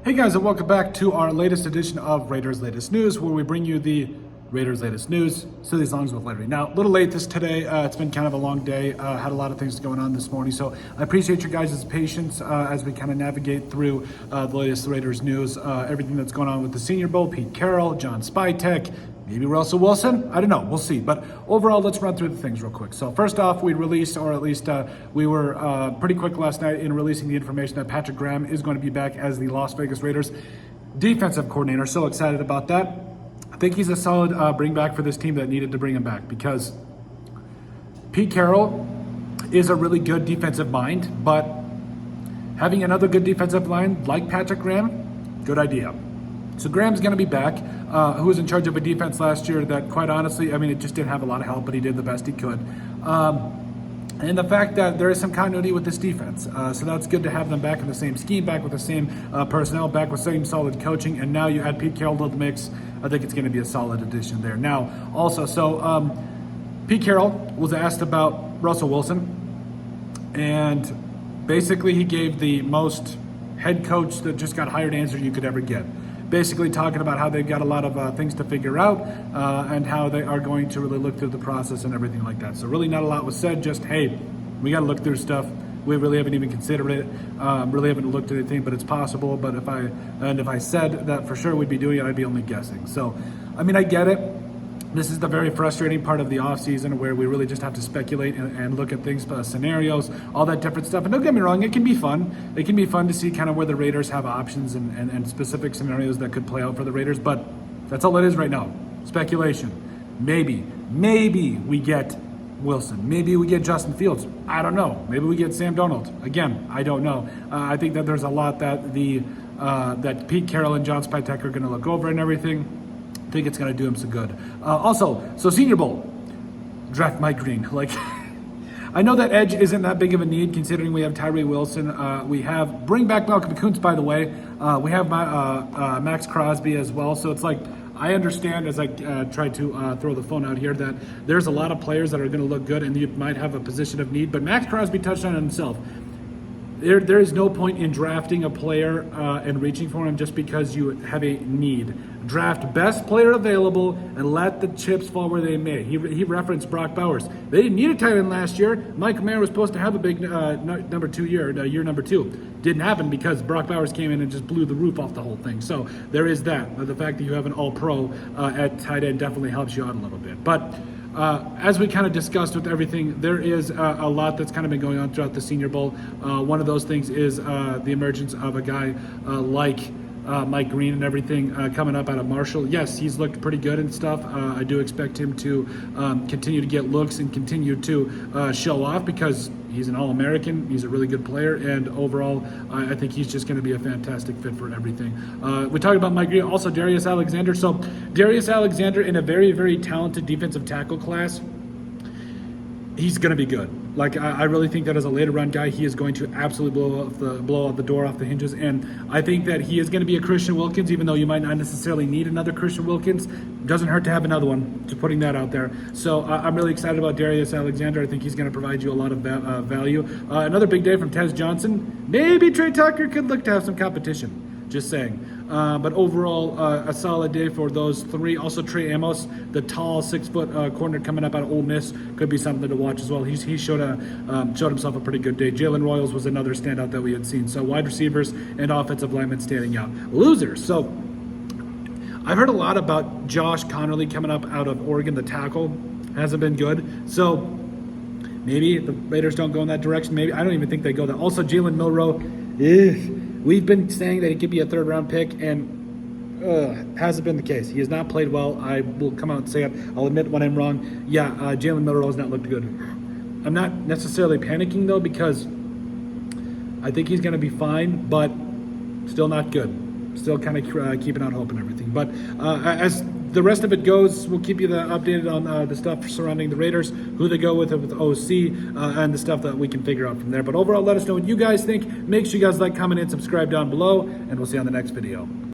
Hey guys, and welcome back to our latest edition of Raiders Latest News, where we bring you the Raiders Latest News, silly songs with Larry. Now, a little late today. It's been kind of a long day. Had a lot of things going on this morning, so I appreciate your guys' patience as we kind of navigate through the latest Raiders news, everything that's going on with the Senior Bowl, Pete Carroll, John Spytek, maybe Russell Wilson. I don't know. We'll see. But overall, let's run through the things real quick. So first off, we released, or at least we were pretty quick last night in releasing the information that Patrick Graham is going to be back as the Las Vegas Raiders defensive coordinator. So excited about that. I think he's a solid bring back for this team that needed to bring him back, because Pete Carroll is a really good defensive mind, but having another good defensive line like Patrick Graham, good idea. So Graham's going to be back, who was in charge of a defense last year that, quite honestly, I mean, it just didn't have a lot of help, but he did the best he could. And the fact that there is some continuity with this defense. So that's good to have them back in the same scheme, back with the same personnel, back with same solid coaching. And now you add Pete Carroll to the mix. I think it's going to be a solid addition there. Now, also, so Pete Carroll was asked about Russell Wilson. And basically he gave the most head coach that just got hired answer you could ever get. Basically talking about how they've got a lot of things to figure out and how they are going to really look through the process and everything like that. So really not a lot was said, just, hey, we got to look through stuff. We really haven't even considered it, really haven't looked at anything, but it's possible. But if I said that for sure we'd be doing it, I'd be only guessing. So, I mean, I get it. This is the very frustrating part of the offseason, where we really just have to speculate and look at things, scenarios, all that different stuff. And don't get me wrong, it can be fun. It can be fun to see kind of where the Raiders have options and specific scenarios that could play out for the Raiders. But that's all it is right now. Speculation. Maybe we get Wilson. Maybe we get Justin Fields. I don't know. Maybe we get Sam Darnold. Again, I don't know. I think that there's a lot that that Pete Carroll and John Spytek are going to look over and everything. I think it's going to do him some good. Also, so Senior Bowl, draft Mike Green. Like, I know that edge isn't that big of a need considering we have Tyree Wilson. We have, bring back Malcolm Kuntz, by the way. We have Max Crosby as well. So it's like, I understand as I try to throw the phone out here that there's a lot of players that are going to look good and you might have a position of need. But Max Crosby touched on it himself. There is no point in drafting a player and reaching for him just because you have a need. Draft best player available and let the chips fall where they may. He referenced Brock Bowers. They didn't need a tight end last year. Mike Mayer was supposed to have a big number 2 year number 2. Didn't happen because Brock Bowers came in and just blew the roof off the whole thing. So there is that. The fact that you have an all-pro at tight end definitely helps you out a little bit. But as we kind of discussed with everything, there is a lot that's kind of been going on throughout the Senior Bowl. One of those things is the emergence of a guy like Mike Green and everything coming up out of Marshall. Yes, he's looked pretty good and stuff. I do expect him to continue to get looks and continue to show off, because he's an All-American. He's a really good player, and overall, I think he's just going to be a fantastic fit for everything. We talked about Mike Green, also Darius Alexander. So Darius Alexander in a very, very talented defensive tackle class. He's going to be good. Like, I really think that as a later run guy, he is going to absolutely blow out the door off the hinges. And I think that he is going to be a Christian Wilkins, even though you might not necessarily need another Christian Wilkins. Doesn't hurt to have another one, just putting that out there. So I'm really excited about Darius Alexander. I think he's going to provide you a lot of value. Another big day from Tez Johnson. Maybe Trey Tucker could look to have some competition. Just saying. But overall, a solid day for those three. Also, Trey Amos, the tall 6-foot corner coming up out of Ole Miss, could be something to watch as well. He showed himself a pretty good day. Jalen Royals was another standout that we had seen. So wide receivers and offensive linemen standing out. Losers. So I've heard a lot about Josh Connerly coming up out of Oregon. The tackle hasn't been good. So maybe the Raiders don't go in that direction. Maybe I don't even think they go there. Also, Jalen Milroe. We've been saying that he could be a third-round pick, and hasn't been the case. He has not played well. I will come out and say it. I'll admit when I'm wrong. Yeah, Jalen Milroe has not looked good. I'm not necessarily panicking, though, because I think he's going to be fine, but still not good. Still kind of keeping out hope and everything. But as the rest of it goes, we'll keep you updated on the stuff surrounding the Raiders, who they go with OC, and the stuff that we can figure out from there. But overall, let us know what you guys think. Make sure you guys like, comment, and subscribe down below, and we'll see you on the next video.